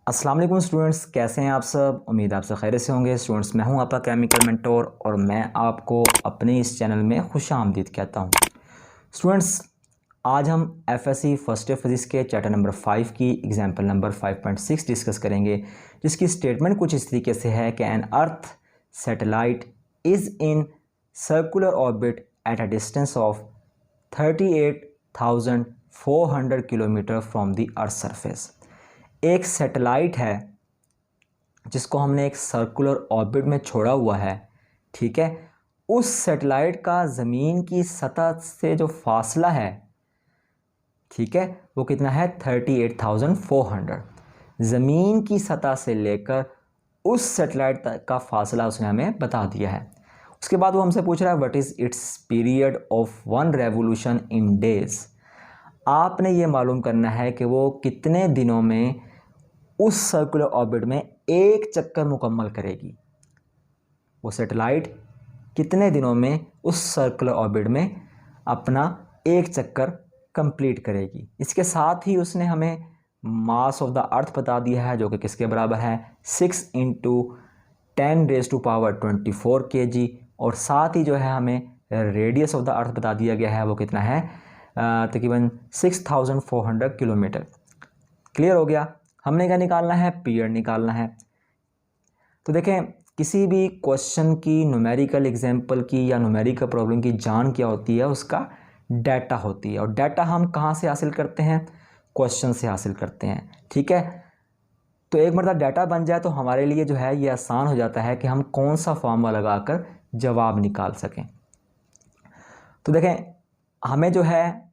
अस्सलाम वालेकुम स्टूडेंट्स, कैसे हैं आप सब। उम्मीद आप सब खैरियत से होंगे। स्टूडेंट्स, मैं हूं आपका केमिकल मेंटोर और मैं आपको अपने इस चैनल में खुशामदीद कहता हूं। स्टूडेंट्स, आज हम एफएससी फर्स्ट ईयर फिजिक्स के चैप्टर नंबर 5 की एग्जाम्पल नंबर 5.6 डिस्कस करेंगे, जिसकी स्टेटमेंट कुछ इस तरीके से है कि an earth satellite is in circular orbit at a distance of 38,400 kilometre from the earth surface. एक सैटेलाइट है जिसको हमने एक सर्कुलर ऑर्बिट में छोड़ा हुआ है, ठीक है। उस सैटेलाइट का ज़मीन की सतह से जो फासला है, ठीक है, वो कितना है 38,400। ज़मीन की सतह से लेकर उस सैटेलाइट तक का फासला उसने हमें बता दिया है। उसके बाद वो हमसे पूछ रहा है what is it's period of one revolution in days. आपने ये मालूम करना है कि वो कितने दिनों में उस सर्कुलर ऑर्बिट में एक चक्कर मुकम्मल करेगी। वो सैटेलाइट कितने दिनों में उस सर्कुलर ऑर्बिट में अपना एक चक्कर कंप्लीट करेगी। इसके साथ ही उसने हमें मास ऑफ द अर्थ बता दिया है, जो कि किसके बराबर है 6 × 10⁻24 kg। और साथ ही जो है हमें रेडियस ऑफ द अर्थ बता दिया गया है, वो कितना है तकरीबन 6,400 किलोमीटर। क्लियर हो गया। हमने क्या निकालना है, पीरियड निकालना है। तो देखें, किसी भी क्वेश्चन की, न्यूमेरिकल एग्जाम्पल की या न्यूमेरिकल प्रॉब्लम की जान क्या होती है, उसका डाटा होती है। और डाटा हम कहाँ से हासिल करते हैं, क्वेश्चन से हासिल करते हैं, ठीक है। तो एक मरतबा डाटा बन जाए तो हमारे लिए जो है ये आसान हो जाता है कि हम कौन सा फॉर्मूला लगाकर जवाब निकाल सकें। तो देखें, हमें जो है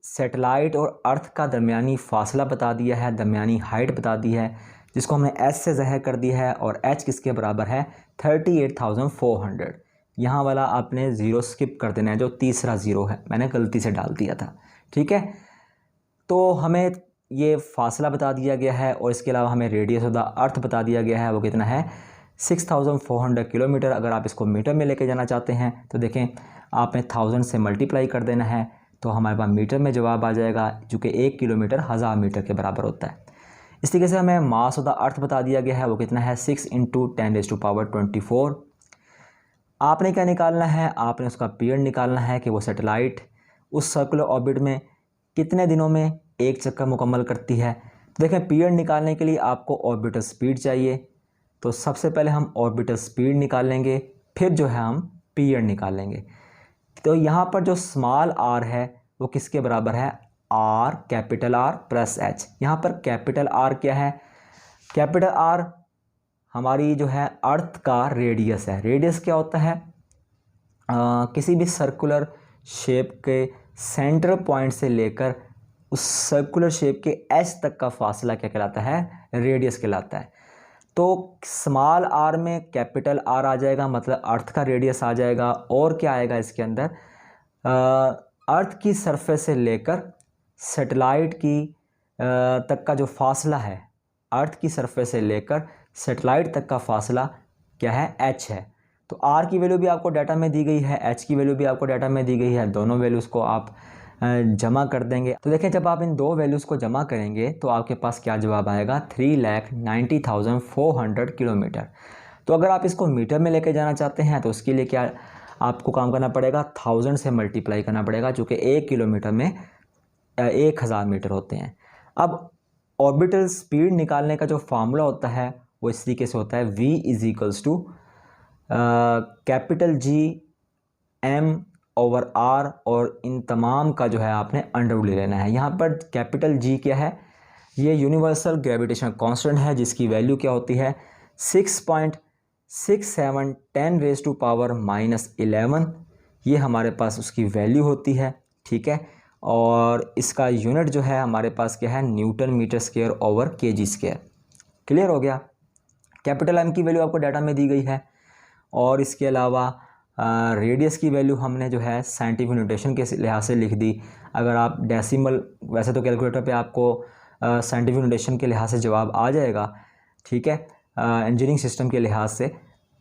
सैटेलाइट और अर्थ का दरमियानी फासला बता दिया है, दरमियानी हाइट बता दी है, जिसको हमने एच से ज़ाहिर कर दिया है। और एच किसके बराबर है 38,400। यहाँ वाला आपने ज़ीरो स्किप कर देना है, जो तीसरा ज़ीरो है, मैंने गलती से डाल दिया था, ठीक है। तो हमें ये फासला बता दिया गया है और इसके अलावा हमें रेडियस ऑफ द अर्थ बता दिया गया है, वो कितना है 6,400 किलोमीटर। अगर आप इसको मीटर में लेके जाना चाहते हैं तो देखें, आपने 1000 से मल्टीप्लाई कर देना है तो हमारे पास मीटर में जवाब आ जाएगा, जो कि 1 किलोमीटर 1000 मीटर के बराबर होता है। इस तरीके से हमें मास ऑफ द अर्थ बता दिया गया है, वो कितना है 6 × 10⁻24। आपने क्या निकालना है, आपने उसका पीरियड निकालना है कि वो सैटेलाइट उस सर्कुलर ऑर्बिट में कितने दिनों में एक चक्कर मुकम्मल करती है। तो देखें, पीरियड निकालने के लिए आपको ऑर्बिटल स्पीड चाहिए। तो सबसे पहले हम ऑर्बिटल स्पीड निकालेंगे, फिर जो है हम पीरियड निकालेंगे। तो यहाँ पर जो स्मॉल आर है वो किसके बराबर है, are capital R plus H. यहाँ पर कैपिटल आर क्या है, कैपिटल आर हमारी जो है अर्थ का रेडियस है। रेडियस क्या होता है, किसी भी सर्कुलर शेप के सेंटर पॉइंट से लेकर उस सर्कुलर शेप के एच तक का फासला क्या कहलाता है, रेडियस कहलाता है। तो स्मॉल आर में कैपिटल आर आ जाएगा, मतलब अर्थ का रेडियस आ जाएगा। और क्या आएगा इसके अंदर, अर्थ की सरफेस से लेकर सैटेलाइट की तक का जो फासला है, अर्थ की सरफेस से लेकर सैटेलाइट तक का फासला क्या है, एच है। तो आर की वैल्यू भी आपको डाटा में दी गई है, एच की वैल्यू भी आपको डाटा में दी गई है। दोनों वैल्यूज़ को आप जमा कर देंगे। तो देखें, जब आप इन दो वैल्यूज़ को जमा करेंगे तो आपके पास क्या जवाब आएगा 3,90,400 किलोमीटर। तो अगर आप इसको मीटर में लेके जाना चाहते हैं तो उसके लिए क्या आपको काम करना पड़ेगा, 1000 से मल्टीप्लाई करना पड़ेगा, जो कि 1 किलोमीटर में 1000 मीटर होते हैं। अब ऑर्बिटल स्पीड निकालने का जो फार्मूला होता है वो इस तरीके से होता है, v = कैपिटल G m/r, और इन तमाम का जो है आपने अंडर ले लेना है। यहाँ पर कैपिटल G क्या है, ये यूनिवर्सल ग्रेविटेशन कांस्टेंट है, जिसकी वैल्यू क्या होती है 6.67 10⁻⁻11। ये हमारे पास उसकी वैल्यू होती है, ठीक है। और इसका यूनिट जो है हमारे पास क्या है, newton metre square over kg square. Clear हो गया। कैपिटल M की वैल्यू आपको डाटा में दी गई है। और इसके अलावा रेडियस की वैल्यू हमने जो है साइंटिफिक नोटेशन के लिहाज से लिख दी। अगर आप डेसिमल, वैसे तो कैलकुलेटर पे आपको साइंटिफिक नोटेशन के लिहाज से जवाब आ जाएगा, ठीक है, इंजीनियरिंग सिस्टम के लिहाज से।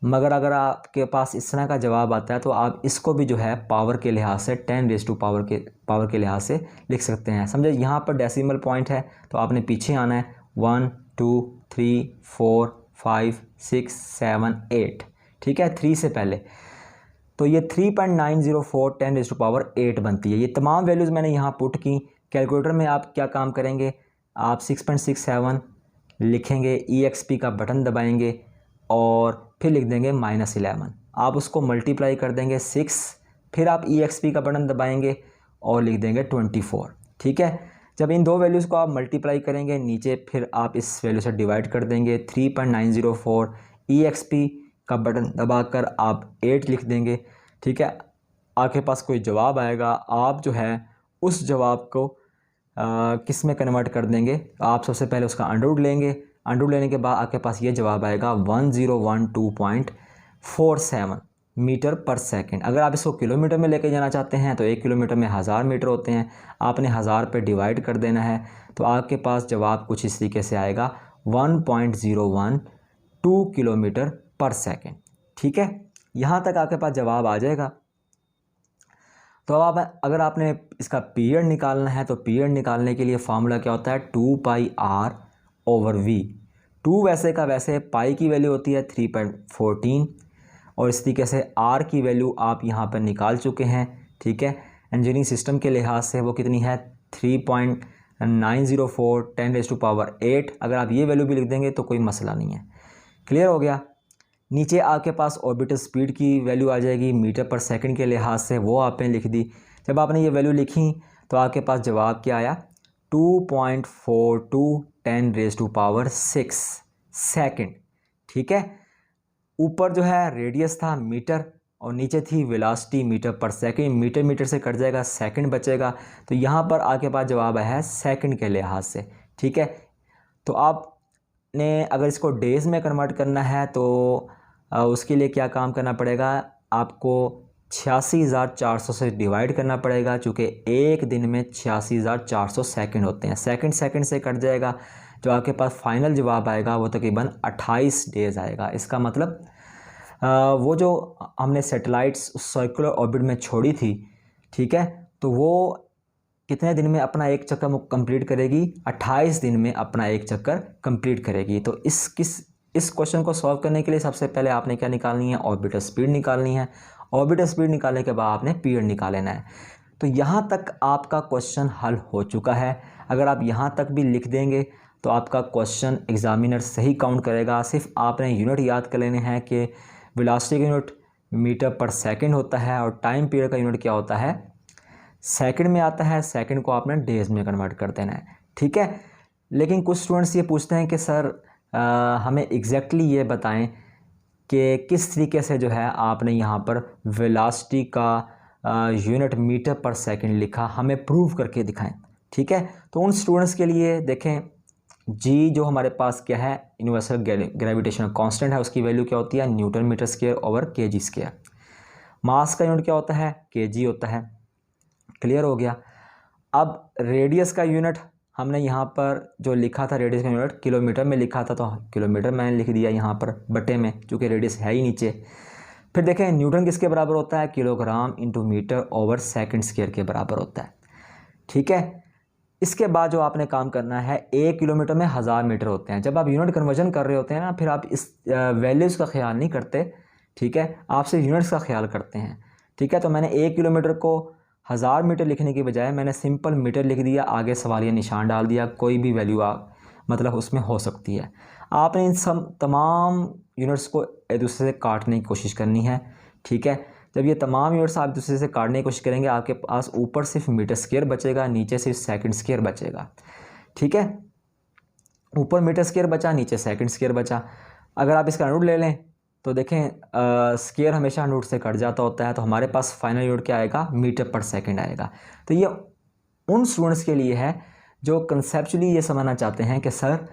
मगर अगर आपके पास इस तरह का जवाब आता है तो आप इसको भी जो है पावर के लिहाज से 10⁻पावर के लिहाज से लिख सकते हैं। समझे, यहाँ पर डेसिमल पॉइंट है तो आपने पीछे आना है 1 2 3 4 5 6 7 8, ठीक है, 3 से पहले, तो ये 3.904 10⁸8 बनती है। ये तमाम वैल्यूज़ मैंने यहाँ पुट की। कैलकुलेटर में आप क्या काम करेंगे, आप 6.67 लिखेंगे, EXP का बटन दबाएंगे और फिर लिख देंगे -11। आप उसको मल्टीप्लाई कर देंगे 6, फिर आप EXP का बटन दबाएंगे और लिख देंगे 24, ठीक है। जब इन दो वैल्यूज़ को आप मल्टीप्लाई करेंगे नीचे, फिर आप इस वैल्यू से डिवाइड कर देंगे 3.904, EXP का बटन दबाकर आप 8 लिख देंगे, ठीक है। आपके पास कोई जवाब आएगा, आप जो है उस जवाब को किस में कन्वर्ट कर देंगे, आप सबसे पहले उसका अंडरवुड लेंगे। अंडरवुड लेने के बाद आपके पास ये जवाब आएगा 1012.47 मीटर पर सेकंड। अगर आप इसको किलोमीटर में लेके जाना चाहते हैं तो 1 किलोमीटर में 1000 मीटर होते हैं, आपने 1000 पे डिवाइड कर देना है, तो आपके पास जवाब कुछ इस तरीके से आएगा 1.012 किलोमीटर पर सेकंड, ठीक है। यहाँ तक आपके पास जवाब आ जाएगा। तो अब आप अगर आपने इसका पीरियड निकालना है तो पीरियड निकालने के लिए फार्मूला क्या होता है, 2πr/v। 2 वैसे का वैसे, पाई की वैल्यू होती है 3.14 और इस तरीके से r की वैल्यू आप यहाँ पर निकाल चुके हैं, ठीक है। इंजीनियरिंग सिस्टम के लिहाज से वो कितनी है, 3.904 10⁸8। अगर आप ये वैल्यू भी लिख देंगे तो कोई मसला नहीं है। क्लियर हो गया। नीचे आपके पास ऑर्बिटल स्पीड की वैल्यू आ जाएगी मीटर पर सेकंड के लिहाज से, वो आपने लिख दी। जब आपने ये वैल्यू लिखी तो आपके पास जवाब क्या आया, 2.42 10⁶ सेकंड, ठीक है। ऊपर जो है रेडियस था मीटर और नीचे थी वेलोसिटी मीटर पर सेकंड। मीटर मीटर से कट जाएगा, सेकंड बचेगा, तो यहाँ पर आपके पास जवाब आया है सेकंड के लिहाज से, ठीक है। तो आपने अगर इसको डेज़ में कन्वर्ट करना है तो उसके लिए क्या काम करना पड़ेगा, आपको 86,400 से डिवाइड करना पड़ेगा, चूँकि एक दिन में 86,400 सेकंड होते हैं। सेकंड सेकंड से कट जाएगा, जो आपके पास फाइनल जवाब आएगा वो तकरीबन 28 डेज़ आएगा। इसका मतलब वो जो हमने सैटेलाइट्स सर्कुलर ऑर्बिट में छोड़ी थी, ठीक है, तो वो कितने दिन में अपना एक चक्कर कंप्लीट करेगी, 28 दिन में अपना एक चक्कर कंप्लीट करेगी। तो इस क्वेश्चन को सॉल्व करने के लिए सबसे पहले आपने क्या निकालनी है, ऑर्बिटल स्पीड निकालनी है। ऑर्बिटल स्पीड निकालने के बाद आपने पीरियड निकाल लेना है। तो यहाँ तक आपका क्वेश्चन हल हो चुका है। अगर आप यहाँ तक भी लिख देंगे तो आपका क्वेश्चन एग्जामिनर सही काउंट करेगा। सिर्फ आपने यूनिट याद कर लेने हैं कि वेलोसिटी का यूनिट मीटर पर सेकंड होता है और टाइम पीरियड का यूनिट क्या होता है, सेकंड में आता है। सेकंड को आपने डेज में कन्वर्ट कर देना है, ठीक है। लेकिन कुछ स्टूडेंट्स ये पूछते हैं कि सर हमें एग्जैक्टली ये बताएं कि किस तरीके से जो है आपने यहाँ पर वेलोसिटी का यूनिट मीटर पर सेकंड लिखा, हमें प्रूव करके दिखाएं, ठीक है। तो उन स्टूडेंट्स के लिए देखें, जी जो हमारे पास क्या है, यूनिवर्सल ग्रेविटेशनल कांस्टेंट है, उसकी वैल्यू क्या होती है, newton metre square over kg square. Mass का यूनिट क्या होता है, kg होता है। क्लियर हो गया। अब रेडियस का यूनिट हमने यहाँ पर जो लिखा था, रेडियस का यूनिट किलोमीटर में लिखा था, तो किलोमीटर मैंने लिख दिया यहाँ पर बटे में, चूँकि रेडियस है ही नीचे। फिर देखें न्यूटन किसके बराबर होता है, kilogram into metre over second square के बराबर होता है, ठीक है। इसके बाद जो आपने काम करना है, 1 किलोमीटर में 1000 मीटर होते हैं। जब आप यूनिट कन्वर्जन कर रहे होते हैं ना, फिर आप इस वैल्यूज़ का ख्याल नहीं करते, ठीक है, आप सिर्फ यूनिट्स का ख्याल करते हैं, ठीक है। तो मैंने 1 किलोमीटर को 1000 मीटर लिखने की बजाय मैंने सिंपल मीटर लिख दिया, आगे सवालिया निशान डाल दिया, कोई भी वैल्यू मतलब उसमें हो सकती है। आपने इन सब तमाम यूनिट्स को एक दूसरे से काटने की कोशिश करनी है, ठीक है। जब ये तमाम यूनिट्स आप दूसरे से काटने की कोशिश करेंगे, आपके पास ऊपर सिर्फ मीटर स्क्वायर बचेगा, नीचे सिर्फ सेकंड स्क्वायर बचेगा, ठीक है। ऊपर मीटर स्क्वायर बचा, नीचे सेकंड स्क्वायर बचा। अगर आप इसका रूट ले लें तो देखें स्क्वायर हमेशा रूट से कट जाता होता है, तो हमारे पास फाइनल यूनिट क्या आएगा, मीटर पर सेकंड आएगा। तो ये उन स्टूडेंट्स के लिए है जो कंसेप्चुअली ये समझना चाहते हैं कि सर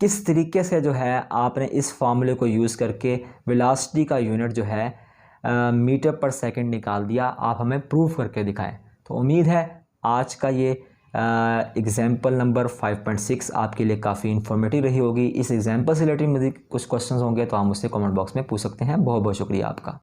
किस तरीके से जो है आपने इस फार्मूले को यूज़ करके वेलोसिटी का यूनिट जो है मीटर पर सेकंड निकाल दिया, आप हमें प्रूव करके दिखाएं। तो उम्मीद है आज का ये एग्जाम्पल नंबर 5.6 आपके लिए काफ़ी इन्फॉर्मेटिव रही होगी। इस एग्जाम्पल से रिलेटेड मुझे कुछ क्वेश्चंस होंगे तो आप मुझसे कमेंट बॉक्स में पूछ सकते हैं। बहुत बहुत शुक्रिया आपका।